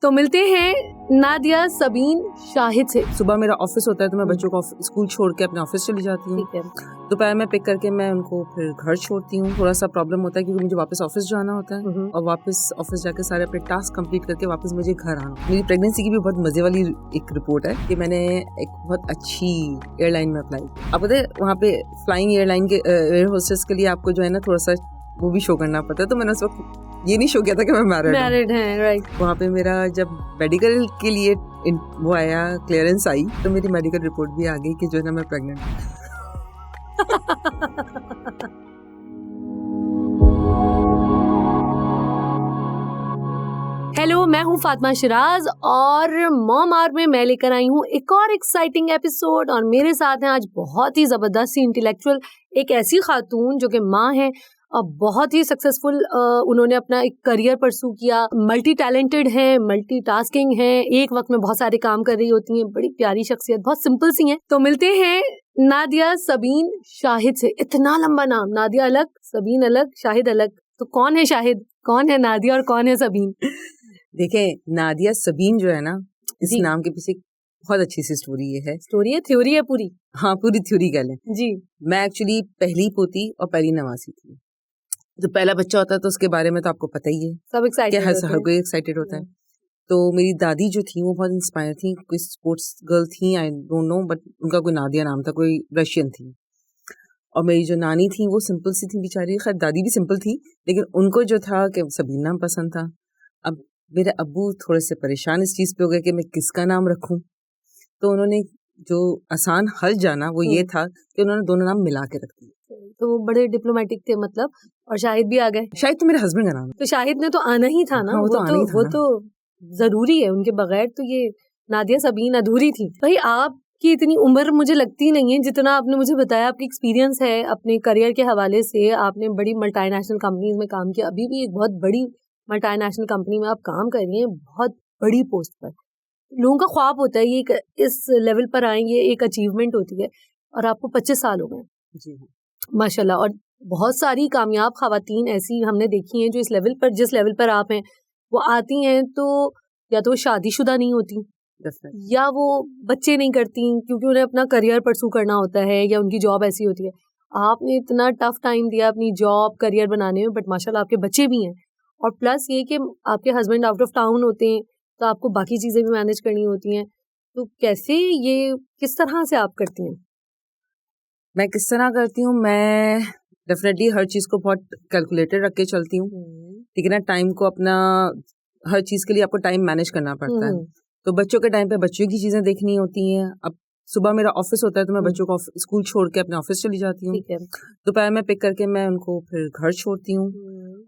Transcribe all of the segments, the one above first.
तो मिलते हैं नादिया, सबीन, शाहिद से। सुबह मेरा ऑफिस होता है तो मैं बच्चों को स्कूल छोड़ के अपने ऑफिस चली जाती हूँ। दोपहर में पिक करके मैं उनको फिर घर छोड़ती हूँ। थोड़ा सा प्रॉब्लम होता है क्योंकि मुझे वापस ऑफिस जाना होता है और वापस ऑफिस जाके सारे अपने टास्क कंप्लीट करके वापस मुझे घर आना। मेरी प्रेगनेंसी की भी बहुत मजे वाली एक रिपोर्ट है कि मैंने एक बहुत अच्छी एयरलाइन में अप्लाई किया। आप पता है वहाँ पे फ्लाइंग एयरलाइन के एयर होस्टेस के लिए आपको जो है ना थोड़ा सा वो भी शो करना पड़ता है। तो मैंने उस वक्त ये नहीं शो किया था कि मैं मैरिड है, राइट। वहाँ पे मेरा जब मेडिकल के लिए वो आया, क्लियरेंस आई, तो मेरी मेडिकल रिपोर्ट भी आ गई कि जो है ना मैं प्रेग्नेंट हूँ। हेलो, मैं हूँ फातिमा शिराज और मॉम आवर में मैं लेकर आई हूँ एक और एक्साइटिंग एपिसोड। और मेरे साथ हैं आज बहुत ही जबरदस्त इंटेलेक्चुअल, एक ऐसी खातून जो कि माँ है और बहुत ही सक्सेसफुल उन्होंने अपना एक करियर परसू किया। मल्टी टैलेंटेड हैं, मल्टी टास्किंग हैं, एक वक्त में बहुत सारे काम कर रही होती हैं। बड़ी प्यारी शख्सियत, बहुत सिंपल सी हैं। तो मिलते हैं नादिया, सबीन, शाहिद से। इतना लंबा नाम, नादिया अलग, सबीन अलग, शाहिद अलग। तो कौन है शाहिद, कौन है नादिया और कौन है सबीन? देखें, नादिया सबीन जो है ना, इस नाम के पीछे बहुत अच्छी सी स्टोरी है। स्टोरी है, थ्योरी है पूरी? हाँ, पूरी थ्योरी कह लें जी। मैं एक्चुअली पहली पोती और पहली नवासी थी। जो पहला बच्चा होता है तो उसके बारे में तो आपको पता ही है, सब एक्साइटेड होते हैं। हर कोई एक्साइटेड होता है। तो मेरी दादी जो थी वो बहुत इंस्पायर थी, कोई स्पोर्ट्स गर्ल थी, आई डोंट नो, बट उनका कोई नादिया नाम था, कोई रशियन थी। और मेरी जो नानी थी वो सिंपल सी थी बेचारी। खैर दादी भी सिंपल थी, लेकिन उनको जो था कि सबीन नाम पसंद था। अब मेरे अब्बू थोड़े से परेशान इस चीज पे हो गए कि मैं किसका नाम रखूं। तो उन्होंने जो आसान हल जाना वो ये था कि उन्होंने दोनों नाम मिला के रख दिए। तो वो बड़े डिप्लोमेटिक थे मतलब। और शाहिद भी आ गए। शाहिद तो मेरे हस्बैंड का नाम है। तो शाहिद ने तो आना ही था ना। हाँ, वो तो जरूरी है, उनके बगैर तो ये नादिया सबीन अधूरी थी। भाई आपकी इतनी उम्र मुझे लगती नहीं है, जितना आपने मुझे बताया आपकी एक्सपीरियंस है अपने करियर के हवाले से। आपने बड़ी मल्टीनेशनल कंपनीज में काम किया, अभी भी एक बहुत बड़ी मल्टीनेशनल कंपनी में आप काम कर रही हैं, बहुत बड़ी पोस्ट पर। लोगों का ख्वाब होता है ये इस लेवल पर आए, ये एक अचीवमेंट होती है। और आपको 25 साल हो गए। जी माशाल्लाह। और बहुत सारी कामयाब खवातीन ऐसी हमने देखी हैं जो इस लेवल पर, जिस लेवल पर आप हैं, वो आती हैं तो या तो वो शादीशुदा नहीं होती या वो बच्चे नहीं करती क्योंकि उन्हें अपना करियर परसू करना होता है या उनकी जॉब ऐसी होती है। आपने इतना टफ टाइम दिया अपनी जॉब करियर बनाने में, बट माशाल्लाह आपके बच्चे भी हैं। और प्लस ये कि आपके हस्बैंड आउट ऑफ टाउन होते हैं तो आपको बाकी चीज़ें भी मैनेज करनी होती हैं। तो कैसे, ये किस तरह से आप करती हैं? मैं किस तरह करती हूँ, मैं डेफिनेटली हर चीज को बहुत कैलकुलेटेड रख के चलती हूँ। ठीक है ना, टाइम को अपना, हर चीज के लिए आपको टाइम मैनेज करना पड़ता है। तो बच्चों के टाइम पे बच्चों की चीजें देखनी होती हैं। अब सुबह मेरा ऑफिस होता है तो मैं बच्चों को स्कूल छोड़ के अपने ऑफिस चली जाती हूँ। दोपहर में पिक करके मैं उनको फिर घर छोड़ती हूँ।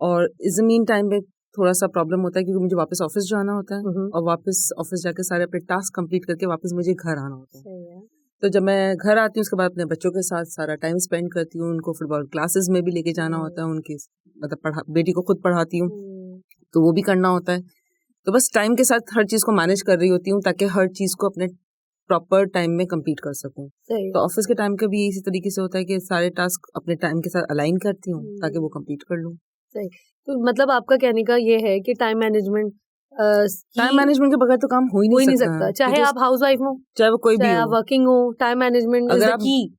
और इस मीन टाइम पे थोड़ा सा प्रॉब्लम होता है क्योंकि मुझे वापस ऑफिस जाना होता है और वापस ऑफिस जाके सारे अपने टास्क कंप्लीट करके वापस मुझे घर आना होता है। तो जब मैं घर आती हूँ उसके बाद अपने बच्चों के साथ सारा टाइम स्पेंड करती हूँ। उनको फुटबॉल क्लासेस में भी लेके जाना होता है, उनकी मतलब बेटी को खुद पढ़ाती हूँ तो वो भी करना होता है। तो बस टाइम के साथ हर चीज को मैनेज कर रही होती हूँ ताकि हर चीज को अपने प्रॉपर टाइम में कंप्लीट कर सकूं। तो ऑफिस के टाइम का भी इसी तरीके से होता है कि सारे टास्क अपने टाइम के साथ अलाइन करती हूँ ताकि वो कंप्लीट कर लूँ। सही। तो मतलब आपका कहने का ये है कि टाइम मैनेजमेंट के बगैर तो काम हो ही नहीं सकता। चाहे आप हाउस वाइफ हो, चाहे वो कोई भी हो, आप वर्किंग हो, time management is the key.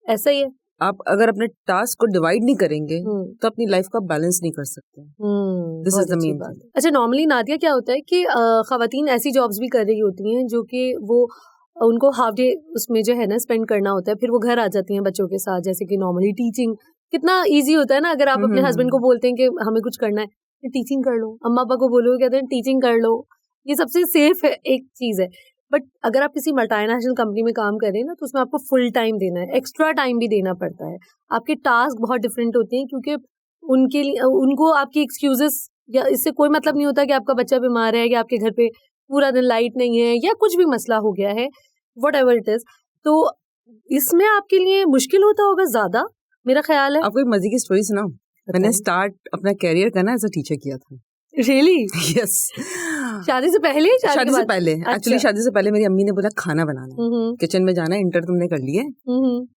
ऐसा ही है। आप अगर अपने टास्क को डिवाइड नहीं करेंगे तो अपनी लाइफ का बैलेंस नहीं कर सकते। This is the main thing. अच्छा, नॉर्मली नादिया क्या होता है कि खवातीन ऐसी जॉब्स भी कर रही होती हैं जो कि वो उनको हाफ डे उसमें जो है ना स्पेंड करना होता है, फिर वो घर आ जाती हैं बच्चों के साथ। जैसे कि नॉर्मली टीचिंग कितना इजी होता है ना, अगर आप अपने हस्बैंड को बोलते हैं कि हमें कुछ करना है, टीचिंग कर लो। अम्मा पापा को बोलो, कहते हैं टीचिंग कर लो, ये सबसे सेफ है एक चीज है। बट अगर आप किसी मल्टीनेशनल कंपनी में काम कर रहे हैं ना, तो उसमें आपको फुल टाइम देना है, एक्स्ट्रा टाइम भी देना पड़ता है। आपके टास्क बहुत डिफरेंट होते हैं क्योंकि उनके लिए, उनको आपकी एक्सक्यूजेस या इससे कोई मतलब नहीं होता कि आपका बच्चा बीमार है या आपके घर पे पूरा दिन लाइट नहीं है या कुछ भी मसला हो गया है, व्हाटएवर इट इज। तो इसमें आपके लिए मुश्किल होता होगा ज्यादा, मेरा ख्याल है। आपको एक मजे की स्टोरी सुनाऊं? मैंने स्टार्ट अपना कैरियर करना एज अ टीचर किया था। रियली? यस। शादी से पहले? शादी से पहले एक्चुअली शादी से पहले मेरी अम्मी ने बोला खाना बनाना, किचन में जाना, इंटर तुमने कर लिया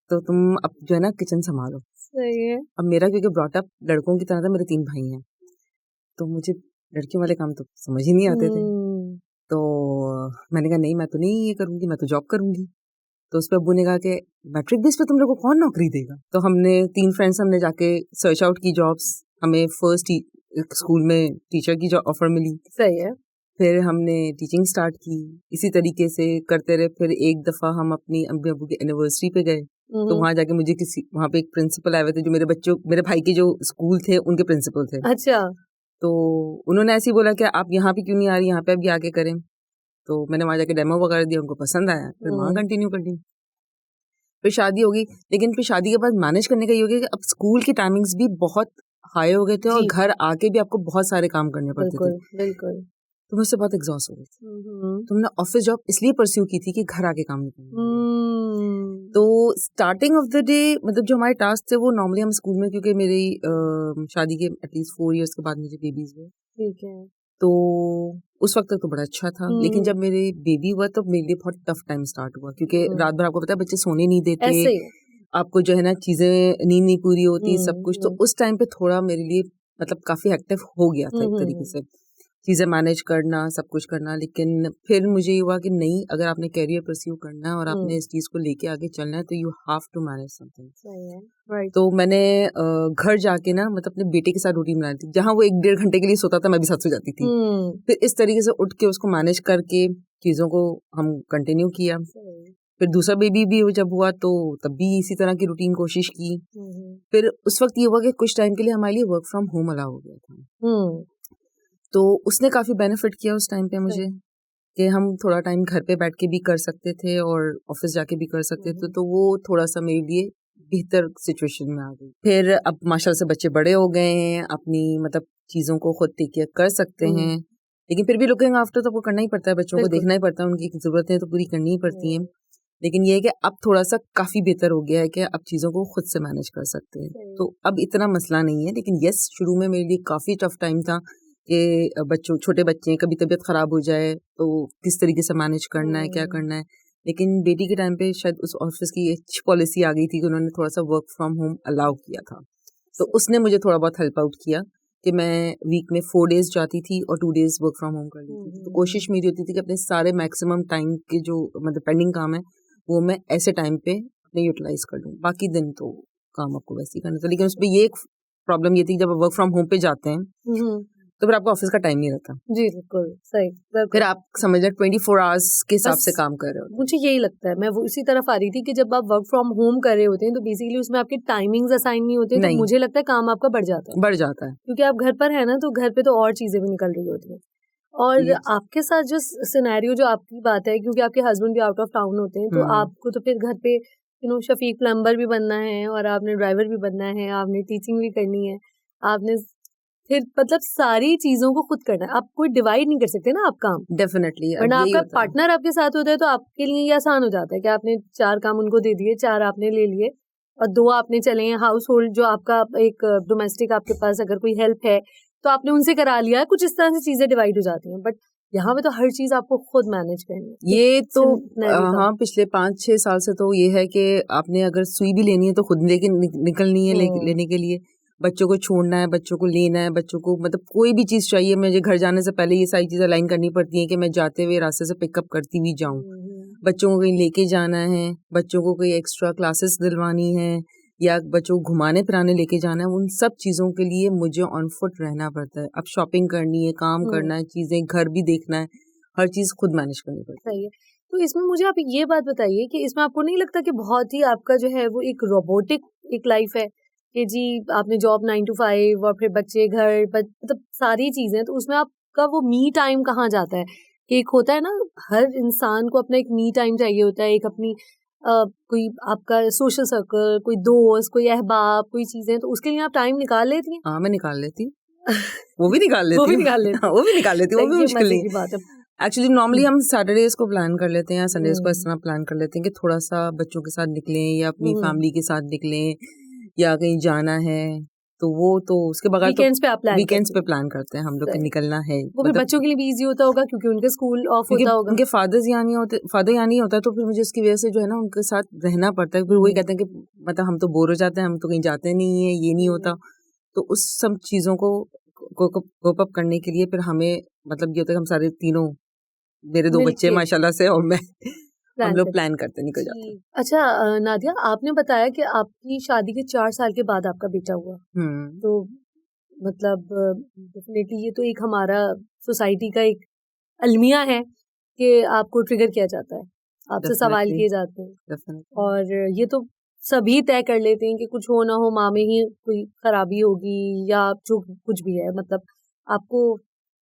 तो तुम अब जो है ना किचन संभालो। सही है। अब मेरा क्योंकि ब्रॉटअप लड़कों की तरह था, मेरे 3 भाई हैं, तो मुझे लड़कियों वाले काम तो समझ ही नहीं आते थे। तो मैंने कहा नहीं, मैं तो नहीं ये करूँगी, मैं तो जॉब करूँगी। तो उस पर अब्बू ने कहा कि मैट्रिक बेस पे तुम लोग को कौन नौकरी देगा। तो हमने 3 फ्रेंड्स हमने जाके सर्च आउट की जॉब्स। हमें फर्स्ट स्कूल में टीचर की जॉब ऑफर मिली। सही है। फिर हमने टीचिंग स्टार्ट की, इसी तरीके से करते रहे। फिर एक दफ़ा हम अपनी अम्मी अब्बू की एनिवर्सरी पे गए, तो वहाँ जाके मुझे वहाँ पे एक प्रिंसिपल आए हुए थे जो मेरे भाई के जो स्कूल थे उनके प्रिंसिपल थे। अच्छा। तो उन्होंने ऐसे ही बोला कि आप यहाँ पे क्यों नहीं आ रही, यहाँ पे भी आके करें। तो मैंने वहाँ जाके डेमो वगैरह दिया, उनको पसंद आया, फिर वहाँ कंटिन्यू कर ली। फिर शादी होगी, लेकिन फिर शादी के बाद मैनेज करने का ये हो गया कि अब स्कूल की टाइमिंग्स भी बहुत हाई हो गए थे और घर आके भी आपको बहुत सारे काम करने पड़ते थे। बिल्कुल। तो मुझसे बहुत एग्जॉस्ट हो गई थी। तो मैंने ऑफिस जॉब इसलिए परस्यू की थी कि घर आके काम नहीं करना। तो स्टार्टिंग ऑफ द डे मतलब जो हमारे टास्क थे वो नॉर्मली हम स्कूल में, क्योंकि मेरी शादी के एटलीस्ट 4 years के बाद मुझे बेबीज हुए। ठीक है। तो उस वक्त तक तो बड़ा अच्छा था, लेकिन जब मेरे बेबी हुआ तो मेरे लिए बहुत टफ टाइम स्टार्ट हुआ, क्योंकि रात भर आपको पता है बच्चे सोने नहीं देते, आपको जो है ना चीजें नींद नहीं पूरी होती, सब कुछ। तो उस टाइम पे थोड़ा मेरे लिए मतलब काफी हेक्टिक हो गया था एक तरीके से, चीजें मैनेज करना, सब कुछ करना। लेकिन फिर मुझे ये हुआ कि नहीं, अगर आपने कैरियर परस्यू करना है और आपने इस चीज को लेके आगे चलना है तो you have to manage something. तो मैंने घर जाके ना मतलब अपने बेटे के साथ रूटीन बनाई थी, जहाँ वो 1-1.5 घंटे के लिए सोता था मैं भी साथ सो जाती थी। फिर इस तरीके से उठ के उसको मैनेज करके चीजों को हम कंटिन्यू किया। फिर दूसरा बेबी भी जब हुआ तो तब भी इसी तरह की रूटीन कोशिश की। फिर उस वक्त ये हुआ कि कुछ टाइम के लिए हमारे लिए वर्क फ्रॉम होम अलाउ हो गया था, तो उसने काफी बेनिफिट किया उस टाइम पे मुझे, कि हम थोड़ा टाइम घर पे बैठ के भी कर सकते थे और ऑफिस जाके भी कर सकते थे। तो वो थोड़ा सा मेरे लिए बेहतर सिचुएशन में आ गई। फिर अब माशाल्लाह से बच्चे बड़े हो गए हैं, अपनी मतलब चीजों को खुद टेक केयर कर सकते हैं, लेकिन फिर भी लुकिंग आफ्टर तो आपको करना ही पड़ता है, बच्चों को देखना ही पड़ता है, उनकी जरूरतें तो पूरी करनी ही पड़ती हैं। लेकिन ये है कि अब थोड़ा सा काफी बेहतर हो गया है कि अब चीजों को खुद से मैनेज कर सकते हैं, तो अब इतना मसला नहीं है। लेकिन यस, शुरू में मेरे लिए काफी टफ टाइम था कि बच्चों, छोटे बच्चे हैं, कभी तबीयत खराब हो जाए तो किस तरीके से मैनेज करना है, क्या करना है। लेकिन बेटी के टाइम पे शायद उस ऑफिस की अच्छी पॉलिसी आ गई थी कि उन्होंने थोड़ा सा वर्क फ्रॉम होम अलाउ किया था, तो उसने मुझे थोड़ा बहुत हेल्प आउट किया कि मैं वीक में 4 days जाती थी और 2 days वर्क फ्रॉम होम कर लेती थी। तो कोशिश मेरी होती थी कि अपने सारे मैक्सिमम टाइम के जो मतलब पेंडिंग काम है वो मैं ऐसे टाइम पे अपने यूटिलाइज कर लूँ, बाकी दिन तो काम आपको वैसे ही करना था। लेकिन उसमें ये एक प्रॉब्लम ये थी कि जब वर्क फ्रॉम होम पे जाते हैं तो फिर आपको ऑफिस का टाइम नहीं रहता। जी बिल्कुल सही। फिर आप समझ लें 24 hours के हिसाब से काम कर रहे हो। मुझे यही लगता है, मैं वो इसी तरफ आ रही थी कि जब आप वर्क फ्रॉम होम कर रहे होते हैं तो बेसिकली उसमें आपके टाइमिंग्स असाइन नहीं होते, तो मुझे लगता है काम आपका बढ़ जाता है क्योंकि आप घर पर है ना, तो घर पे तो और चीजें भी निकल रही होती हैं। और आपके साथ जो सिनेरियो जो आपकी बात है, क्योंकि आपके हस्बैंड भी आउट ऑफ टाउन होते हैं, तो आपको तो फिर घर पे शफीक प्लम्बर भी बनना है और आपने ड्राइवर भी बनना है, आपने टीचिंग भी करनी है, आपने फिर मतलब सारी चीजों को खुद करना है, आप कोई डिवाइड नहीं कर सकते ना आप काम। डेफिनेटली। वरना आपका पार्टनर आपके साथ होता है तो आपके लिए ये आसान हो जाता है कि आपने 4 काम उनको दे दिए, 4 आपने ले लिए और 2 आपने चले हैं हाउस होल्ड, जो आपका एक डोमेस्टिक आपके पास अगर कोई हेल्प है तो आपने उनसे करा लिया, कुछ इस तरह से चीजें डिवाइड हो जाती हैं। बट यहाँ पे तो हर चीज आपको खुद मैनेज करनी है। ये तो हाँ, पिछले 5-6 साल से तो ये है कि आपने अगर सुई भी लेनी है तो खुद लेके निकलनी है लेने के लिए, बच्चों को छोड़ना है, बच्चों को लेना है, बच्चों को मतलब कोई भी चीज चाहिए, मुझे घर जाने से पहले ये सारी चीजें अलाइन करनी पड़ती हैं कि मैं जाते हुए रास्ते से पिकअप करती हुई जाऊं, बच्चों को कहीं लेके जाना है, बच्चों को कोई एक्स्ट्रा क्लासेस दिलवानी है या बच्चों को घुमाने फिराने लेके जाना है, उन सब चीजों के लिए मुझे ऑन फुट रहना पड़ता है। अब शॉपिंग करनी है, काम करना है, चीजें घर भी देखना है, हर चीज खुद मैनेज करनी पड़ती है। तो इसमें मुझे आप ये बात बताइए कि इसमें आपको नहीं लगता कि बहुत ही आपका जो है वो एक रोबोटिक एक लाइफ है कि जी आपने जॉब 9 to 5 और फिर बच्चे घर मतलब सारी चीजें, तो उसमें आपका वो मी टाइम कहाँ जाता है? एक होता है ना, हर इंसान को अपना एक मी टाइम चाहिए होता है, एक अपनी कोई आपका सोशल सर्कल, कोई दोस्त, कोई अहबाब, कोई चीजें, तो उसके लिए आप टाइम निकाल लेती हैं? हाँ, मैं निकाल लेती हूँ। वो भी निकाल लेती हूँ। वो भी निकाल लेती हूँ। वो भी मुश्किल नहीं बात है। एक्चुअली नॉर्मली हम सैटरडेज को प्लान कर लेते हैं या संडेज को इस तरह प्लान कर लेते हैं कि थोड़ा सा बच्चों के साथ निकलें या अपनी फैमिली के साथ निकलें या कहीं जाना है, तो वो तो उसके बगैर वीकेंड्स पे प्लान करते हैं हम लोग कि निकलना है। वो भी बच्चों के लिए भी इजी होता होगा क्योंकि उनके स्कूल ऑफ होता होगा, उनके फादर यहाँ नहीं होता, तो फिर मुझे इसकी वजह से जो है ना उनके साथ रहना पड़ता है। फिर वही कहते हैं कि मतलब हम तो बोर हो जाते हैं, हम तो कहीं जाते नहीं है, ये नहीं होता। तो उस सब चीजों को कोप अप करने के लिए फिर हमें मतलब ये होता है कि हम सारे तीनों मेरे 2 बच्चे मिलके माशाल्लाह से, और मैं हम प्लान लोग करते प्लान करते निकल जाते हैं। हैं। अच्छा नादिया, आपने बताया कि आपकी शादी के 4 साल के बाद आपका बेटा हुआ। तो मतलब डेफिनेटली ये तो एक हमारा सोसाइटी का एक अलमिया है कि आपको ट्रिगर किया जाता है, आपसे सवाल डेफिनेटली, किए जाते हैं, डेफिनेटली। और ये तो सभी तय कर लेते हैं कि कुछ हो ना हो माँ में ही कोई खराबी होगी या जो कुछ भी है। मतलब आपको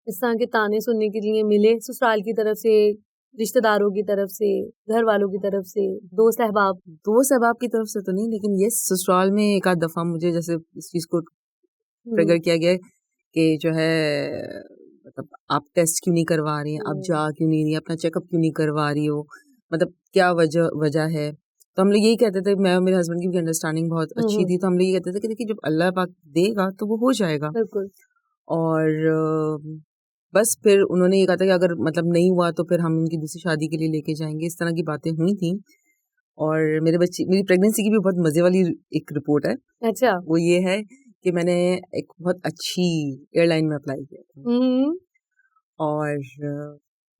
इस तरह के ताने सुनने के लिए मिले ससुराल की तरफ से, रिश्तेदारों की तरफ से, घर वालों की तरफ से, दोस्त अहबाब? दोस्त अहबाब की तरफ से तो नहीं, लेकिन ये ससुराल में एक आध दफ़ा मुझे जैसे इस चीज़ को ट्रिगर किया गया है कि जो है मतलब आप टेस्ट क्यों नहीं करवा रही हैं, आप जा क्यों नहीं रही, अपना चेकअप क्यों नहीं करवा रही हो, मतलब क्या वजह है। तो हम लोग यही कहते थे, मैं और मेरे हस्बैंड की भी अंडरस्टैंडिंग बहुत अच्छी थी, तो हम लोग ये कहते थे कि देखिए जब अल्लाह पाक देगा तो वो हो जाएगा। बिल्कुल। और बस फिर उन्होंने ये कहा था कि अगर मतलब नहीं हुआ तो फिर हम उनकी दूसरी शादी के लिए लेके जाएंगे, इस तरह की बातें हुई थी। और मेरी प्रेगनेंसी की भी बहुत मज़े वाली एक रिपोर्ट है। अच्छा। वो ये है कि मैंने एक बहुत अच्छी एयरलाइन में अप्लाई किया था, और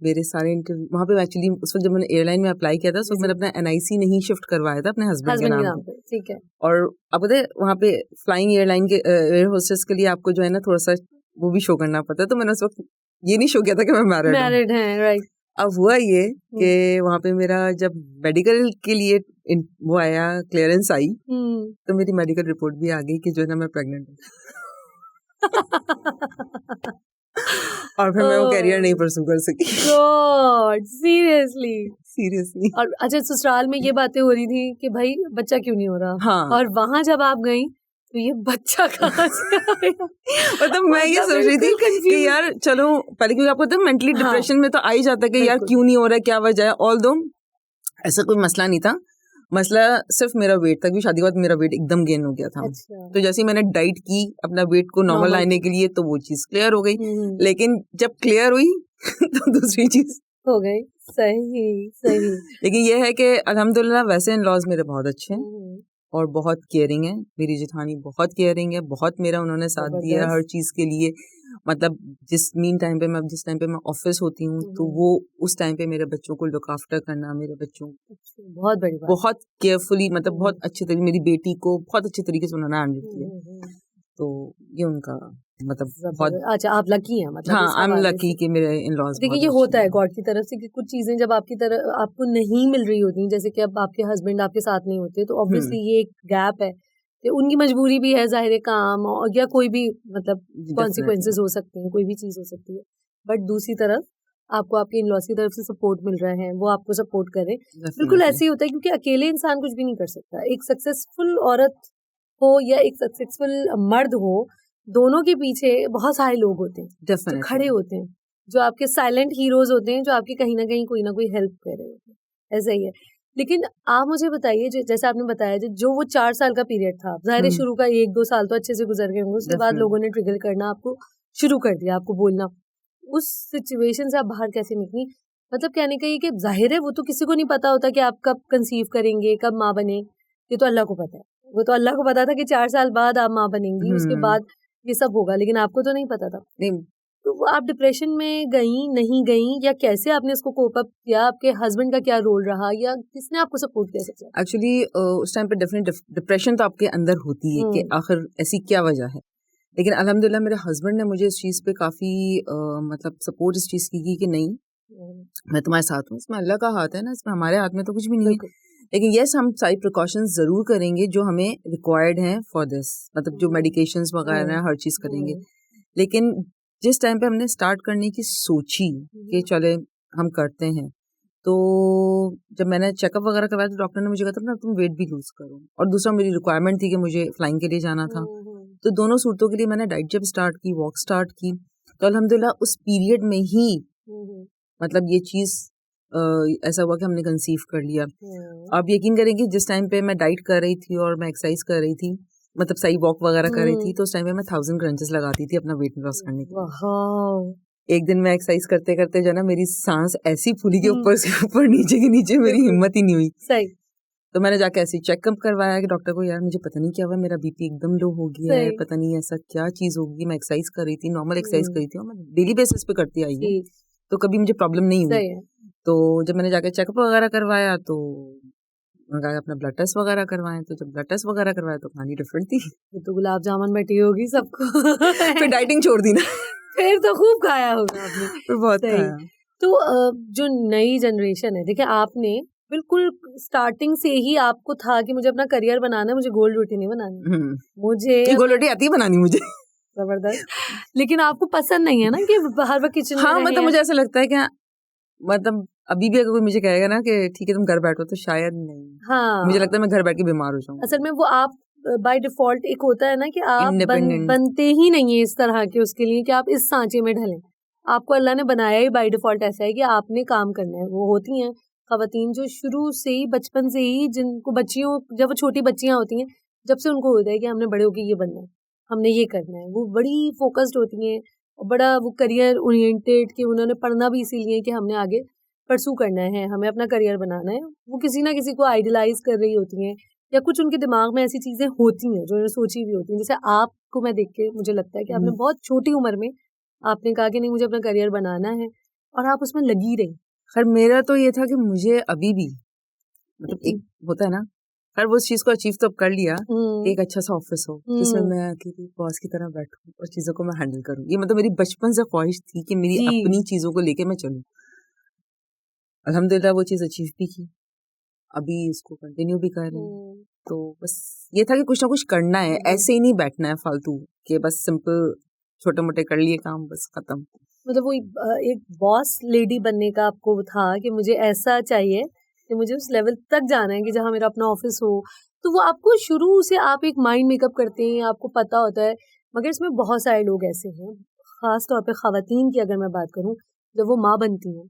मेरे सारे इंटरव्यू वहाँ पे एक्चुअली उस वक्त जब मैंने एयरलाइन में अप्लाई किया था उस वक्त मैंने अपना NIC नहीं शिफ्ट करवाया था अपने हस्बैंड के नाम पे। ठीक है। और आप पता है वहाँ पे फ्लाइंग एयरलाइन के एयर होस्टेस के लिए आपको जो है ना थोड़ा सा वो भी शो करना पड़ता है, तो मैंने उस वक्त ये नहीं शो किया था कि मैं मैरिड हूँ। हैं, राइट। अब हुआ ये कि वहाँ पे मेरा जब मेडिकल के लिए वो आया, क्लियरेंस आई, तो मेरी मेडिकल रिपोर्ट भी आ गई कि जो है ना मैं प्रेग्नेंट हूँ। और फिर मैं वो कैरियर नहीं परस्यू कर सकी। God, seriously. सीरियसली। और अच्छा, ससुराल में ये बातें हो रही थी कि भाई बच्चा क्यों नहीं हो रहा, हाँ। और वहां जब आप गई तो ये बच्चा कहाँ से आया? मतलब मैं ये सोच रही थी कि यार चलो पहले, क्योंकि आपको पता है मेंटली डिप्रेशन में तो आ ही जाता है कि यार क्यों नहीं हो रहा है, क्या वजह है। ऑल्दो ऐसा कोई मसला नहीं था, मसला सिर्फ मेरा वेट था, क्योंकि शादी के बाद मेरा वेट एकदम गेन हो गया था। अच्छा। तो जैसे ही मैंने डाइट की अपना वेट को नॉर्मल लाने के लिए, तो वो चीज क्लियर हो गई। लेकिन जब क्लियर हुई तो दूसरी चीज हो गई। सही सही। लेकिन ये है कि अल्हम्दुलिल्लाह वैसे इन-लॉज मेरे बहुत अच्छे हैं और बहुत केयरिंग है। मेरी जेठानी बहुत केयरिंग है, बहुत मेरा उन्होंने साथ दिया है हर चीज़ के लिए। मतलब जिस टाइम पे मैं ऑफिस होती हूँ, तो वो उस टाइम पे मेरे बच्चों को लुक आफ्टर करना, मेरे बच्चों बहुत बड़ी बात, बहुत केयरफुली, मतलब बहुत अच्छे तरीके, मेरी बेटी को बहुत अच्छे तरीके से उन्होंने हैंडल किया। तो ये उनका मतलब बहुत अच्छा, आप लकी हैं मतलब। हाँ, आई एम लकी कि मेरे इन-लॉज। देखिए ये होता है गॉड की तरफ से कि कुछ चीजें जब आपकी तरफ आपको नहीं मिल रही होती, जैसे कि अब आपके हस्बैंड आपके साथ नहीं होते, तो ऑब्वियसली ये एक गैप है कि उनकी मजबूरी भी है, जाहिर काम और या कोई भी मतलब कॉन्सिक्वेंसेस हो सकते हैं, कोई भी चीज हो सकती है। बट दूसरी तरफ आपको आपके इन-लॉज की तरफ से सपोर्ट मिल रहा है, वो आपको सपोर्ट करें। बिल्कुल ऐसे ही होता है, क्योंकि अकेले इंसान कुछ भी नहीं कर सकता। एक सक्सेसफुल औरत हो या एक सक्सेसफुल मर्द हो, दोनों के पीछे बहुत सारे लोग होते हैं जो खड़े होते हैं, जो आपके साइलेंट हीरोज होते हैं, जो आपकी कहीं ना कहीं कोई ना कोई हेल्प कर रहे होते हैं। ऐसा ही है। लेकिन आप मुझे बताइए, जैसे आपने बताया जो वो 4 साल का पीरियड था, जाहिर शुरू का 1-2 साल तो अच्छे से गुजर गए होंगे, उसके बाद लोगों ने ट्रिगर करना आपको शुरू कर दिया, आपको बोलना। उस सिचुएशन से आप बाहर कैसे निकली? मतलब कहने का ये कि जाहिर है वो तो किसी को नहीं पता होता कि आप कब कंसीव करेंगे, कब माँ बने, ये तो अल्लाह को पता है। वो तो अल्लाह को पता था कि 4 साल बाद आप माँ बनेंगी, उसके बाद ये सब होगा, लेकिन आपको तो नहीं पता था। तो वो आप डिप्रेशन में गई, नहीं गई, या कैसे आपने इसको कोप अप किया? आपके हस्बैंड का क्या रोल रहा, या किसने आपको सपोर्ट किया सबसे? एक्चुअली उस टाइम पे डेफिनेट डिप्रेशन तो आपके अंदर होती है कि आखिर ऐसी क्या वजह है। लेकिन अल्हम्दुलिल्लाह मेरे हस्बैंड ने मुझे इस चीज़ पे काफ़ी मतलब सपोर्ट इस चीज़ की कि नहीं, मैं तुम्हारे साथ हूँ, इसमें अल्लाह का हाथ है ना, इसमें हमारे हाथ में तो कुछ भी नहीं है। लेकिन यस, हम सारी प्रिकॉशंस ज़रूर करेंगे जो हमें रिक्वायर्ड हैं फॉर दिस, मतलब जो मेडिकेशंस वगैरह हर चीज़ करेंगे। लेकिन जिस टाइम पे हमने स्टार्ट करने की सोची कि चले हम करते हैं, तो जब मैंने चेकअप वगैरह करवाया तो डॉक्टर ने मुझे कहा था ना तुम वेट भी लूज करो, और दूसरा मेरी रिक्वायरमेंट थी कि मुझे फ्लाइंग के लिए जाना था। तो दोनों सूरतों के लिए मैंने डाइट जब स्टार्ट की, वॉक स्टार्ट की, तो अल्हम्दुलिल्लाह उस पीरियड में ही मतलब ये चीज़ ऐसा हुआ कि हमने कंसीव कर लिया। आप यकीन करेंगे जिस टाइम पे मैं डाइट कर रही थी और मैं एक्सरसाइज कर रही थी, मतलब सही वॉक वगैरह कर रही थी, तो उस टाइम पे मैं 1000 क्रंचेस लगाती थी अपना वेट लॉस करने के लिए। एक दिन मैं एक्सरसाइज करते करते जो है ना मेरी सांस ऐसी फूली कि ऊपर से ऊपर, नीचे के नीचे मेरी हिम्मत ही नहीं हुई। सही। तो मैंने जाके ऐसे चेकअप करवाया कि डॉक्टर को, यार मुझे पता नहीं क्या हुआ, मेरा बीपी एकदम लो हो गया है, पता नहीं ऐसा क्या चीज होगी। मैं एक्सरसाइज कर रही थी, नॉर्मल एक्सरसाइज कर रही थी, और मैं डेली बेसिस पे करती आई हूँ। तो कभी मुझे प्रॉब्लम नहीं हुई। सही है। तो जब मैंने जाके चेकअप वगैरह करवाया तो उन्होंने कहा अपना ब्लड टेस्ट वगैरह करवाएं, तो जब ब्लड टेस्ट वगैरह करवाया तो कहानी डिफरेंट थी। ये तो गुलाब जामुन बैठी होगी सबको। फिर डाइटिंग छोड़ दी ना। फिर तो खूब खाया होगा आपने। फिर बहुत सही। खाया। तो जो नई जनरेशन है, देखिए आपने बिल्कुल स्टार्टिंग से ही आपको था कि मुझे अपना करियर बनाना है, मुझे गोल रोटी नहीं बनानी, मुझे गोल रोटी आती है बनानी मुझे। जबरदस्त। लेकिन आपको पसंद नहीं है ना कि हर वक्त किचन में हाँ, रहे मतलब हैं? मुझे ऐसा लगता है कि मतलब अभी भी अगर कोई मुझे कहेगा ना कि ठीक है तुम घर बैठो, तो शायद नहीं। हाँ, मुझे लगता है मैं घर बैठ के बीमार हो जाऊँ। असल में वो आप बाय डिफॉल्ट एक होता है ना कि आप Independent। बनते ही नहीं है इस तरह के उसके लिए कि आप इस सांचे में ढलें। आपको अल्लाह ने बनाया ही बाय डिफॉल्ट ऐसा है कि आपने काम करना है। वो होती हैं खवातीन जो शुरू से ही बचपन से ही जिनको बच्चियों जब वो छोटी बच्चियां होती हैं, जब से उनको होता है कि हमने बड़े होके ये बनना है, हमने ये करना है, वो बड़ी फोकस्ड होती हैं और बड़ा वो करियर ओरिएंटेड कि उन्होंने पढ़ना भी इसीलिए कि हमने आगे परसू करना है, हमें अपना करियर बनाना है। वो किसी ना किसी को आइडलाइज कर रही होती हैं या कुछ उनके दिमाग में ऐसी चीजें होती हैं जो उन्होंने सोची भी होती हैं। जैसे आपको मैं देख के मुझे लगता है कि आपने बहुत छोटी उम्र में आपने कहा कि नहीं मुझे अपना करियर बनाना है और आप उसमें लगी रही। खैर मेरा तो ये था कि मुझे अभी भी मतलब एक होता है ना, खैर वो उस चीज को अचीव तो कर लिया कि एक अच्छा सा ऑफिस हो जिसमें मैं अकेली बॉस की तरह बैठूं और चीजों को मैं हैंडल करूं। ये मतलब मेरी बचपन से ख्वाहिश थी कि मेरी जी। अपनी चीजों को लेके मैं चलूं। अल्हम्दुलिल्लाह वो चीज अचीव भी की, अभी इसको कंटिन्यू भी कर रही हूँ। तो बस ये था कि कुछ ना कुछ करना है, ऐसे ही नहीं बैठना है फालतू कि बस सिंपल छोटे मोटे कर लिए काम बस खत्म। मतलब वो एक बॉस लेडी बनने का आपको था कि मुझे ऐसा चाहिए कि मुझे उस लेवल तक जाना है कि जहाँ मेरा अपना ऑफिस हो। तो वो आपको शुरू से आप एक माइंड मेकअप करते हैं, आपको पता होता है। मगर इसमें बहुत सारे लोग ऐसे हैं, खास तौर पे खवातीन की अगर मैं बात करूँ, जब वो माँ बनती हैं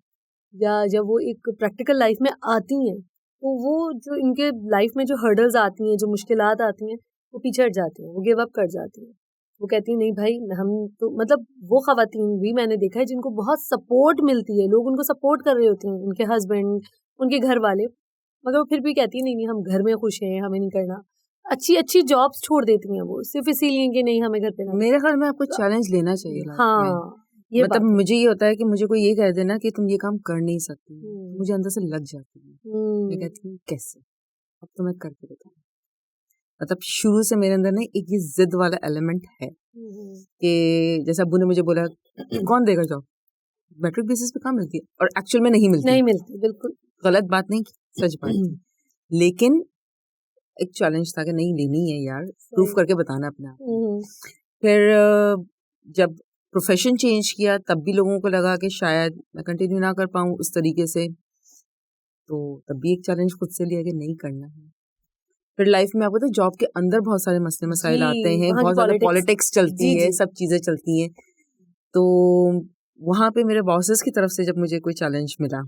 या जब वो एक प्रैक्टिकल लाइफ में आती हैं, तो वो जो इनके लाइफ में जो हर्डल्स आती हैं, जो मुश्किलात आती हैं, वो पीछे हट जाती हैं, वो गिव अप कर जाती हैं। वो कहती है नहीं भाई हम तो मतलब वो खवातीन भी मैंने देखा है जिनको बहुत सपोर्ट मिलती है, लोग उनको सपोर्ट कर रहे होते हैं, उनके हस्बैंड, उनके घर वाले, मगर वो फिर भी कहती है नहीं नहीं हम घर में खुश हैं, हमें नहीं करना। अच्छी अच्छी जॉब्स छोड़ देती हैं वो सिर्फ इसीलिए कि नहीं हमें घर पे ना। मेरे ख्याल में आपको चैलेंज लेना चाहिए लाइफ में। हाँ, ये मतलब बात है। मुझे ये होता है कि मुझे कोई ये कह देना कि तुम ये काम कर नहीं सकती, मुझे अंदर से लग जाती है। मैं कहती हूँ कैसे, अब तो मैं करके बताऊँ। मतलब शुरू से मेरे अंदर ना एक ये जिद वाला एलिमेंट है कि जैसे अब्बू ने मुझे बोला कौन देगा जॉब, मैट्रिक बेसिस पे कहाँ मिलती है, और एक्चुअल में नहीं मिलती, बिल्कुल गलत बात नहीं, सच बात थी। लेकिन एक चैलेंज था कि नहीं लेनी है यार, प्रूफ करके बताना अपने आप। फिर जब प्रोफेशन चेंज किया तब भी लोगों को लगा कि शायद मैं कंटिन्यू ना कर पाऊँ उस तरीके से, तो तब भी एक चैलेंज खुद से लिया कि नहीं करना है। फिर लाइफ में आपको तो जॉब के अंदर बहुत सारे मसले मसाइल आते हैं, बहुत ज़्यादा पॉलिटिक्स चलती है, सब चीज़ें चलती हैं। तो वहाँ पे मेरे बॉसेस की तरफ से जब मुझे कोई चैलेंज मिला,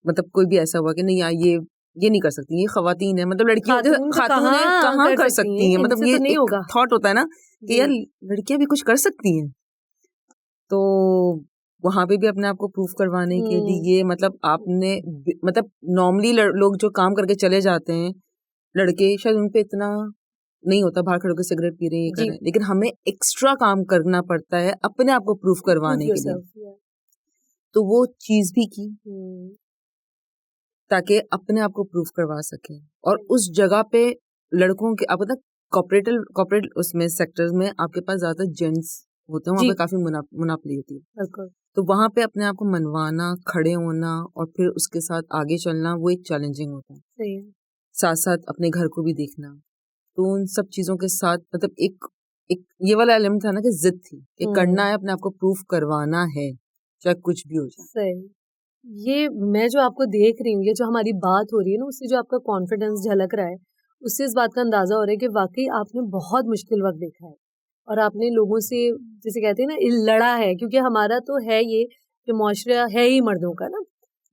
मतलब कोई भी ऐसा हुआ कि नहीं यार ये नहीं कर सकती, ये खवातीन है, मतलब लड़कियां खातून है कहाँ कर सकती हैं, मतलब ये एक थॉट होता है ना कि यार लड़कियां भी कुछ कर सकती हैं। तो वहां पे भी अपने आप को प्रूफ करवाने के लिए मतलब आपने मतलब नॉर्मली लोग जो काम करके चले जाते हैं लड़के, शायद उन पे इतना नहीं होता, बाहर खड़े होकर सिगरेट पी रहे हैं, ये कर रहे हैं, लेकिन हमें एक्स्ट्रा काम करना पड़ता है अपने आप को प्रूफ करवाने के लिए। तो वो चीज भी की ताकि अपने आप को प्रूफ करवा सके। और उस जगह पे लड़कों के आप पता कॉर्पोरेट उसमें सेक्टर्स में आपके पास ज्यादा जेंट्स होते हैं, वहाँ पे काफी मुनाफली होती है। तो वहाँ पे अपने आप को मनवाना, खड़े होना और फिर उसके साथ आगे चलना, वो एक चैलेंजिंग होता है। सही है। साथ साथ अपने घर को भी देखना, तो उन सब चीजों के साथ मतलब एक ये वाला एलिमेंट था ना कि जिद थी कि करना है, अपने आप को प्रूफ करवाना है चाहे कुछ भी हो जाए। सही। ये मैं जो आपको देख रही हूँ, ये जो हमारी बात हो रही है ना, उससे जो आपका कॉन्फिडेंस झलक रहा है, उससे इस बात का अंदाजा हो रहा है कि वाकई आपने बहुत मुश्किल वक्त देखा है और आपने लोगों से जैसे कहते हैं ना लड़ा है। क्योंकि हमारा तो है ये कि मुआशरा है ही मर्दों का ना,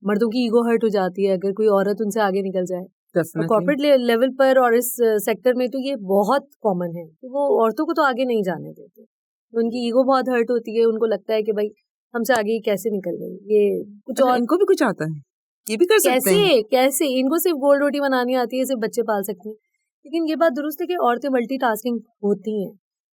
मर्दों की ईगो हर्ट हो जाती है अगर कोई औरत उनसे आगे निकल जाए। कॉर्पोरेट लेवल पर और इस सेक्टर में तो ये बहुत कॉमन है कि वो औरतों को तो आगे नहीं जाने देते, तो उनकी ईगो बहुत हर्ट होती है, उनको लगता है कि भाई हमसे आगे कैसे निकल गई, ये कुछ और इनको भी कुछ आता है, ये भी कर सकते हैं, कैसे इनको सिर्फ गोल रोटी बनानी आती है, सिर्फ बच्चे पाल सकती हैं। लेकिन ये बात दुरुस्त है कि औरतें मल्टीटास्किंग होती हैं,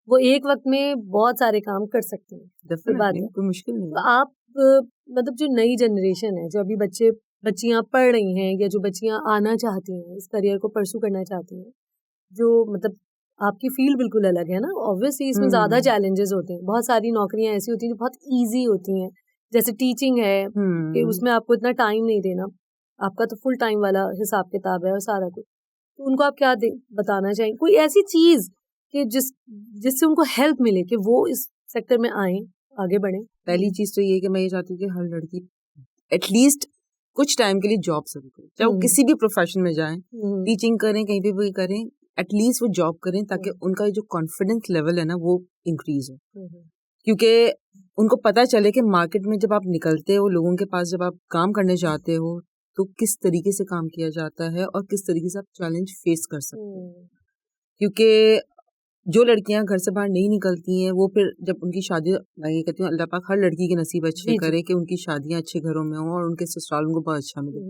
वो एक वक्त में बहुत सारे काम कर सकती हैं, बात है कोई मुश्किल नहीं। तो आप मतलब जो नई जनरेशन है, जो अभी बच्चियां पढ़ रही हैं या जो बच्चियां आना चाहती हैं, इस करियर को परसू करना चाहती हैं, जो मतलब आपकी फील्ड बिल्कुल अलग है ना, ऑब्वियसली इसमें ज़्यादा चैलेंजेस होते हैं। बहुत सारी नौकरियां ऐसी होती हैं जो बहुत ईजी होती हैं, जैसे टीचिंग है कि उसमें आपको इतना टाइम नहीं देना, आपका तो फुल टाइम वाला हिसाब किताब है और सारा कुछ। तो उनको आप क्या बताना चाहेंगे, कोई ऐसी चीज़ कि जिससे उनको हेल्प मिले कि वो इस सेक्टर में आए, आगे बढ़े? पहली चीज तो ये कि मैं ये चाहती हूँ कि हर लड़की एटलीस्ट कुछ टाइम के लिए जॉब शुरू करे, चाहे वो किसी भी प्रोफेशन में जाएं, टीचिंग करें, कहीं पे भी करें, एटलीस्ट वो जॉब करें ताकि उनका जो कॉन्फिडेंस लेवल है ना वो इंक्रीज हो। क्योंकि उनको पता चले कि मार्केट में जब आप निकलते हो, लोगों के पास जब आप काम करने जाते हो, तो किस तरीके से काम किया जाता है और किस तरीके से आप चैलेंज फेस कर सकते हो। क्योंकि जो लड़कियां घर से बाहर नहीं निकलती हैं, वो फिर जब उनकी शादी, मैं ये कहती हूँ अल्लाह पाक हर लड़की के नसीब अच्छे करे कि उनकी शादियां अच्छे घरों में हों और उनके ससुराल उनको बहुत अच्छा मिले।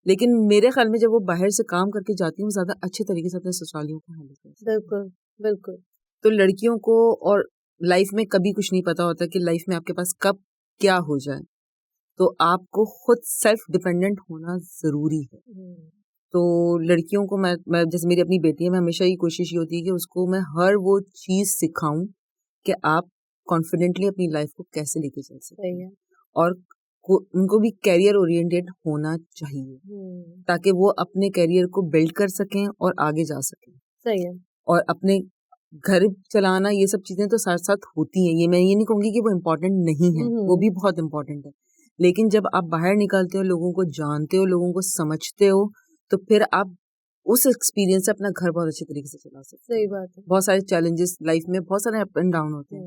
लेकिन मेरे ख्याल में जब वो बाहर से काम करके जाती हैं, वो ज्यादा अच्छे तरीके से अपने ससुरालियों को हैंडल करती हैं। बिल्कुल बिल्कुल। तो लड़कियों को और लाइफ में कभी कुछ नहीं पता होता कि लाइफ में आपके पास कब क्या हो जाए, तो आपको खुद सेल्फ डिपेंडेंट होना जरूरी है। तो लड़कियों को मैं जैसे मेरी अपनी बेटी है, मैं हमेशा ये कोशिश ये होती है कि उसको मैं हर वो चीज सिखाऊं कि आप कॉन्फिडेंटली अपनी लाइफ को कैसे लेके चल सकते हैं, और उनको भी कैरियर ओरिएंटेड होना चाहिए ताकि वो अपने कैरियर को बिल्ड कर सकें और आगे जा सकें। सही है। और अपने घर चलाना, ये सब चीजें तो साथ साथ होती हैं, ये मैं ये नहीं कहूंगी कि वो इम्पोर्टेंट नहीं है, वो भी बहुत इम्पोर्टेंट है। लेकिन जब आप बाहर निकलते हो, लोगों को जानते हो, लोगों को समझते हो, तो फिर आप उस एक्सपीरियंस से अपना घर बहुत अच्छे तरीके से चला सकते हैं। सही बात है। बहुत सारे चैलेंजेस लाइफ में, बहुत सारे अप एंड डाउन होते हैं,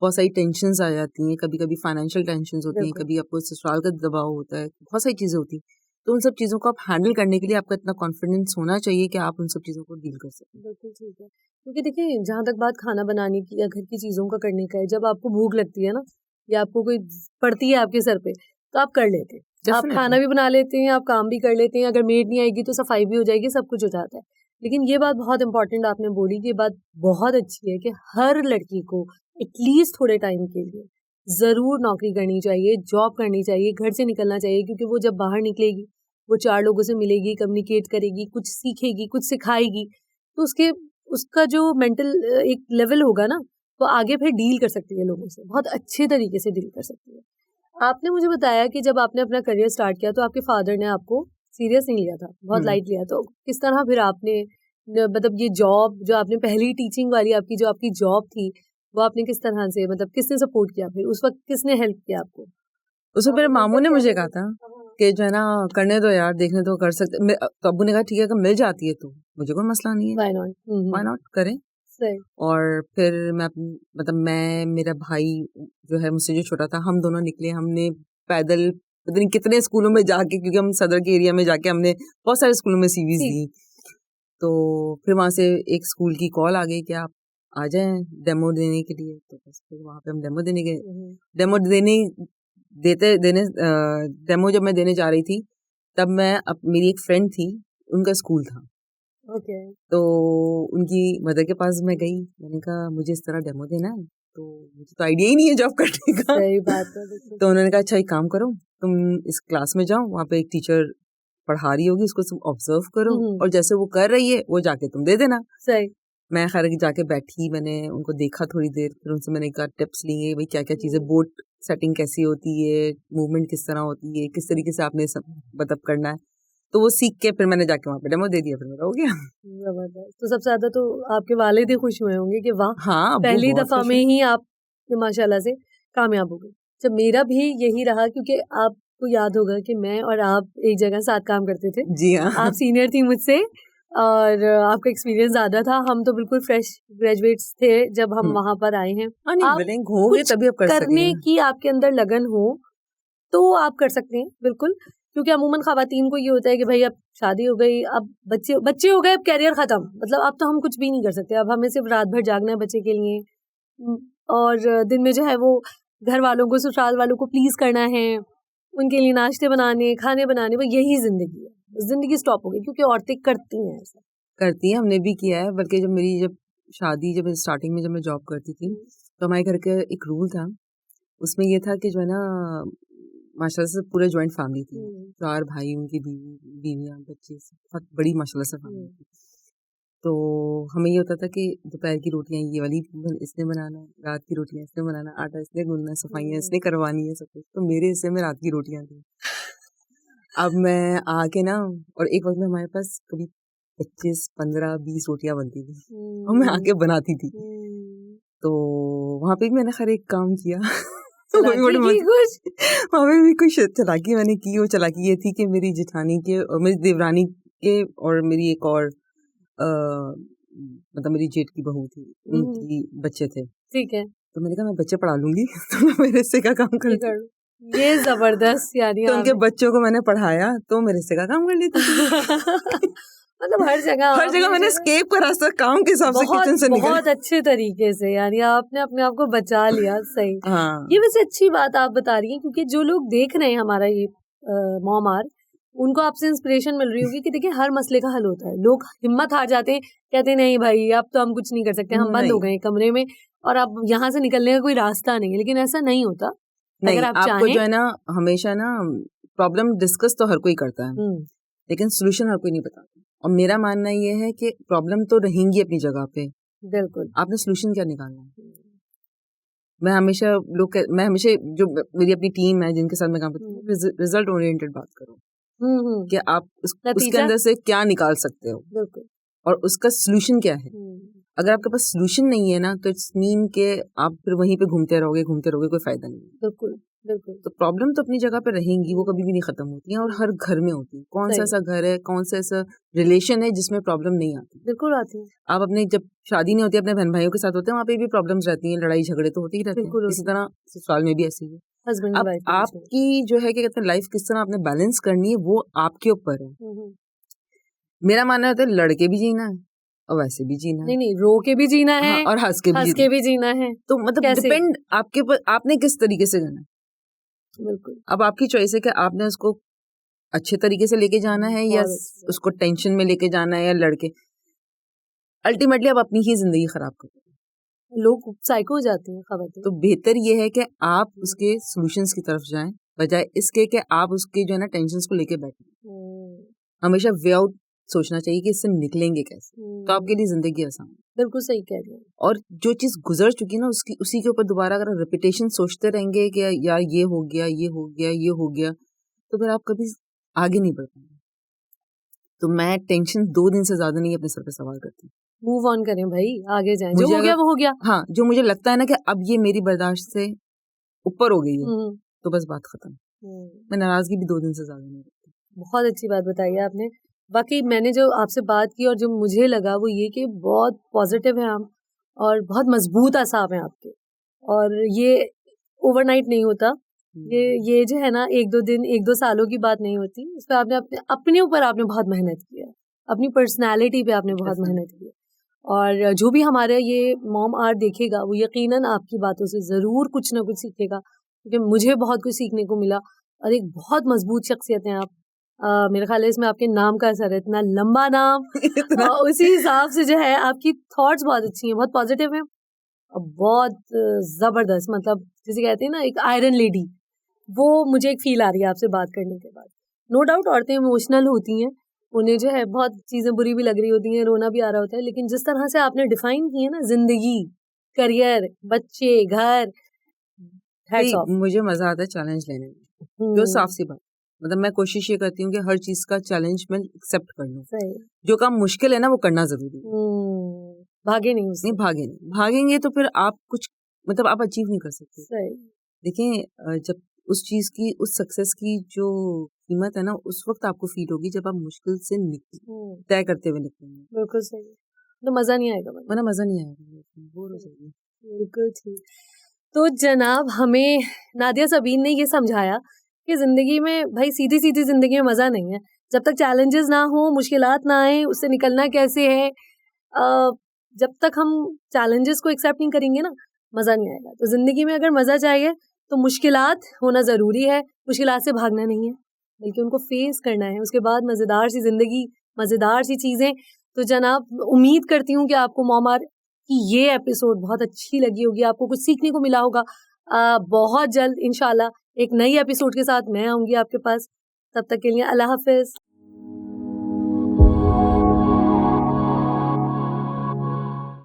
बहुत सारी टेंशन्स आ जाती हैं, कभी कभी फाइनेंशियल टेंशन्स होती हैं, कभी आपको ससुराल का दबाव होता है, बहुत सारी चीजें होती हैं। तो उन सब चीजों को आप हैंडल करने के लिए आपका इतना कॉन्फिडेंस होना चाहिए कि आप उन सब चीजों को डील कर सकें। बिल्कुल ठीक है। क्योंकि देखिए, जहाँ तक बात खाना बनाने की या घर की चीजों का करने का है, जब आपको भूख लगती है ना, या आपको कोई पड़ती है आपके सर पे, तो आप कर लेते हैं। आप खाना भी बना लेते हैं, आप काम भी कर लेते हैं, अगर मेड नहीं आएगी तो सफाई भी हो जाएगी, सब कुछ हो जाता है। लेकिन ये बात बहुत इंपॉर्टेंट आपने बोली, ये बात बहुत अच्छी है कि हर लड़की को एटलीस्ट थोड़े टाइम के लिए जरूर नौकरी करनी चाहिए, जॉब करनी चाहिए, घर से निकलना चाहिए। क्योंकि वो जब बाहर निकलेगी, वो 4 लोगों से मिलेगी, कम्युनिकेट करेगी, कुछ सीखेगी, कुछ सिखाएगी, तो उसका जो मेंटल एक लेवल होगा ना, तो आगे फिर डील कर सकती है लोगों से, बहुत अच्छे तरीके से डील कर सकती है। आपने मुझे बताया कि जब आपने अपना करियर स्टार्ट किया तो आपके फादर ने आपको सीरियस नहीं लिया था, बहुत लाइट लिया। तो किस तरह फिर आपने मतलब ये जॉब जो आपने पहली टीचिंग वाली आपकी जो आपकी जॉब थी, वो आपने किस तरह से, मतलब किसने सपोर्ट किया, फिर उस वक्त किसने हेल्प किया आपको? उसमें मेरे मामू ने मुझे कहा था कि जो है ना, करने दो यार, देखने तो कर सकते। तो अब्बू ने कहा ठीक है, अगर मिल जाती है तो मुझे कोई मसला नहीं है, व्हाई नॉट करें। और फिर मैं मेरा भाई जो है मुझसे जो छोटा था, हम दोनों निकले, हमने पैदल पता नहीं कितने स्कूलों में जाके, क्योंकि हम सदर के एरिया में जाके हमने बहुत सारे स्कूलों में सीवीज दी। तो फिर वहां से एक स्कूल की कॉल आ गई कि आप आ जाएं डेमो देने के लिए। तो बस फिर वहां पे हम डेमो देने गए। डेमो जब मैं देने जा रही थी, तब मेरी एक फ्रेंड थी, उनका स्कूल था। तो उनकी मदर के पास मैं गई, मैंने कहा मुझे इस तरह डेमो देना है, तो मुझे तो आइडिया ही नहीं है जॉब करने का। सही बात है। तो उन्होंने कहा अच्छा एक काम करो, तुम इस क्लास में जाओ, वहाँ पे एक टीचर पढ़ा रही होगी, उसको तुम ऑब्जर्व करो, और जैसे वो कर रही है वो जाके तुम दे देना। सही। मैं खैर जाके बैठी, मैंने उनको देखा थोड़ी देर, फिर उनसे मैंने कहा टिप्स लिए, भाई क्या क्या चीजें, बोट सेटिंग कैसी होती है, मूवमेंट किस तरह होती है, किस तरीके से आपने मतलब करना है। तो वो सीख के फिर मैंने जाके वहाँ पे डेमो दे दिया, फिर मेरा हो गया। जबरदस्त। तो सबसे ज्यादा तो आपके वालिद ही खुश हुए होंगे कि वाह, हाँ, पहली दफा में ही आप माशाल्लाह से कामयाब हो गए। जब मेरा भी यही रहा, क्योंकि आपको याद होगा कि मैं और आप एक जगह साथ काम करते थे। जी हाँ। आप सीनियर थी मुझसे और आपका एक्सपीरियंस ज्यादा था, हम तो बिल्कुल फ्रेश ग्रेजुएट्स थे जब हम वहां पर आए हैं। आप कुछ तभी आप करने की आपके अंदर लगन हो तो आप कर सकते हैं बिल्कुल। क्योंकि अमूमन खवातीन को ये होता है कि भाई अब शादी हो गई, अब बच्चे हो गए, अब कैरियर खत्म, मतलब अब तो हम कुछ भी नहीं कर सकते, अब हमें सिर्फ रात भर जागना है बच्चे के लिए, और दिन में जो है वो घर वालों को, ससुराल वालों को प्लीज करना है, उनके लिए नाश्ते बनाने, खाने बनाने, वो यही जिंदगी है। जिंदगी स्टॉप हो गई, क्योंकि औरतें करती हैं ऐसा। करती हैं, हमने भी किया है। बल्कि जब स्टार्टिंग में जब मैं जॉब करती थी, तो हमारे घर का एक रूल था उसमें ये था कि जो है ना माशाल्लाह से पूरे जॉइंट फैमिली थी, 4 भाई, उनकी बीवियां, बच्चे, बहुत बड़ी माशाल्लाह से फैमिली थी। तो हमें ये होता था कि दोपहर की रोटियां ये वाली इसने बनाना, रात की रोटियां इसने बनाना, आटा इसने गूंदना, सफाइयाँ इसने करवानी है, सब कुछ। तो मेरे हिस्से में रात की रोटियां थी। अब मैं आके ना, और एक वक्त में हमारे पास कभी 25, 15, 20 रोटियां बनती थी और मैं आके बनाती थी। तो वहाँ पे भी मैंने खैर एक काम किया वहाँ पे भी कुछ चालाकी मैंने की। वो चालाकी ये थी कि मेरी जेठानी के और मेरी देवरानी के और मेरी एक और मतलब मेरी जेठ की बहू थी, उनकी बच्चे थे। ठीक है। तो मैंने कहा मैं बच्चे पढ़ा लूंगी तो मैं मेरे हिस्से का काम कर ये जबरदस्त। यानी तो उनके बच्चों को मैंने पढ़ाया तो मेरे हिस्से का काम कर लेती थी। मतलब हर जगह मैंने स्केप का रास्ता काम के हिसाब से किचन से निकल बहुत अच्छे तरीके से, यानी आपने अपने आप को बचा लिया। सही। हाँ। ये वैसे अच्छी बात आप बता रही हैं, क्योंकि जो लोग देख रहे हैं हमारा ये मॉम आर, उनको आपसे इंस्पिरेशन मिल रही होगी कि देखिए हर मसले का हल होता है। लोग हिम्मत हार जाते हैं, कहते हैं नहीं भाई अब तो हम कुछ नहीं कर सकते, हम बंद हो गए कमरे में और अब यहाँ से निकलने का कोई रास्ता नहीं है। लेकिन ऐसा नहीं होता। नहीं, अगर आप आपको जो है ना हमेशा ना प्रॉब्लम डिस्कस तो हर कोई करता है, लेकिन सोल्यूशन हर कोई नहीं बताता। और मेरा मानना ये है कि प्रॉब्लम तो रहेंगी अपनी जगह पे, बिल्कुल, आपने सोल्यूशन क्या निकालना है। मैं हमेशा जो मेरी अपनी टीम है जिनके साथ मैं काम करती हूँ, रिजल्ट ओरिएंटेड बात करो कि आप उसके अंदर से क्या निकाल सकते हो। बिल्कुल। और उसका सोल्यूशन क्या है। अगर आपके पास सोल्यूशन नहीं है ना तो इट्स मीन के आप फिर वहीं पे घूमते रहोगे, कोई फायदा नहीं। बिल्कुल बिल्कुल। तो प्रॉब्लम तो अपनी जगह पे रहेंगी, वो कभी भी नहीं खत्म होती है और हर घर में होती है। कौन सा ऐसा घर है, कौन सा ऐसा रिलेशन है जिसमें प्रॉब्लम नहीं आती। बिल्कुल आती है। आप अपने जब शादी नहीं होती अपने बहन भाइयों के साथ होते हैं, वहाँ पे भी प्रॉब्लम्स रहती हैं, लड़ाई झगड़े तो होते ही रहते हैं। इसी तरह ससुराल में भी ऐसे ही है। अब आपकी जो है क्या कहते हैं लाइफ किस तरह आपने बैलेंस करनी है वो आपके ऊपर है। मेरा मानना होता है लड़के भी जीना है और वैसे भी जीना है। नहीं, रो के भी जीना है। हाँ, और हंस के भी जीना है। तो मतलब डिपेंड आपके पर, आपने किस तरीके से करना है। बिल्कुल। अब आपकी चॉइस है कि आपने उसको अच्छे तरीके से लेके जाना है या उसको टेंशन में लेके जाना है या लड़के। अल्टीमेटली आप अपनी ही जिंदगी खराब कर रहे हैं। लोग साइको हो जाते हैं खबरदार। तो बेहतर ये है कि आप उसके सॉल्यूशंस की तरफ जाएं बजाय इसके कि आप उसके जो है ना टेंशन्स को लेके बैठे। हमेशा वे आउट सोचना चाहिए कि इससे निकलेंगे कैसे, तो आपके लिए जिंदगी आसान है। बिल्कुल सही कह रहे हैं। और जो चीज गुजर चुकी है ना उसी के ऊपर दोबारा अगर रिपीटेशन सोचते रहेंगे कि यार ये हो गया, ये हो गया, ये हो गया, तो फिर आप कभी आगे नहीं बढ़ पाएंगे। तो मैं टेंशन 2 दिन से ज्यादा नहीं अपने सर पे सवार करती। मूव ऑन करें भाई, आगे जाएं। जो हो गया वो हो गया। हाँ, जो मुझे लगता है ना कि अब ये मेरी बर्दाश्त से ऊपर हो गई है तो बस बात खत्म। मैं नाराजगी भी 2 दिन से ज्यादा नहीं रखती। बहुत अच्छी बात बताई है आपने। बाकी मैंने जो आपसे बात की और जो मुझे लगा वो ये कि बहुत पॉजिटिव है आप और बहुत मजबूत आसाब हैं आपके, और ये ओवरनाइट नहीं होता। ये जो है ना 1-2 दिन 1-2 सालों की बात नहीं होती। इस पर आपने अपने ऊपर आपने बहुत मेहनत की है, अपनी पर्सनालिटी पे आपने बहुत मेहनत की है। और जो भी हमारे ये मॉम आर्ट देखेगा वो यकीनन आपकी बातों से ज़रूर कुछ ना कुछ सीखेगा, क्योंकि मुझे बहुत कुछ सीखने को मिला। और एक बहुत मजबूत शख्सियत हैं आप। मेरे ख्याल है इसमें आपके नाम का असर है, इतना लंबा नाम उसी हिसाब से जो है आपकी थॉट्स बहुत अच्छी हैं, बहुत पॉजिटिव हैं और बहुत जबरदस्त। मतलब जिसे कहते हैं ना एक आयरन लेडी, वो मुझे एक फील आ रही है आपसे बात करने के बाद। नो डाउट औरतें इमोशनल होती हैं, उन्हें जो है बहुत चीजें बुरी भी लग रही होती हैं, रोना भी आ रहा होता है, लेकिन जिस तरह से आपने डिफाइन की है ना जिंदगी, करियर, बच्चे, घर, मुझे मजा आता है चैलेंज लेने में। जो साफ सी बात, मतलब मैं कोशिश ये करती हूँ कि हर चीज का चैलेंज मैं एक्सेप्ट कर लूँ। जो काम मुश्किल है ना वो करना जरूरी है। भागे नहीं उससे। नहीं भागे नहीं, भागेंगे तो फिर आप कुछ मतलब आप अचीव नहीं कर सकते। देखिए जब उस चीज की, उस सक्सेस की जो कीमत है ना उस वक्त आपको फील होगी जब आप मुश्किल से तय करते हुए निकलेंगे। बिल्कुल सही। तो मजा नहीं आएगा, वरना मजा नहीं आएगा, बोर हो जाएगी। बिल्कुल ठीक। तो जनाब हमें नादिया सबीन ने ये समझाया कि जिंदगी में भाई सीधी सीधी जिंदगी में मजा नहीं है। जब तक चैलेंजेस ना हो, मुश्किलात ना आए, उससे निकलना कैसे है, जब तक हम चैलेंजेस को एक्सेप्ट नहीं करेंगे ना मजा नहीं आएगा। तो जिंदगी में अगर मजा चाहिए तो मुश्किलात होना जरूरी है। मुश्किलात से भागना नहीं है बल्कि उनको फेस करना है, उसके बाद मजेदार सी जिंदगी, मजेदार सी चीजें। तो जनाब उम्मीद करती हूँ कि आपको मॉम आर्ट की ये एपिसोड बहुत अच्छी लगी होगी, आपको कुछ सीखने को मिला होगा। बहुत जल्द इंशाल्लाह एक नई एपिसोड के साथ मैं आऊंगी आपके पास। तब तक के लिए अल्लाह हाफिज।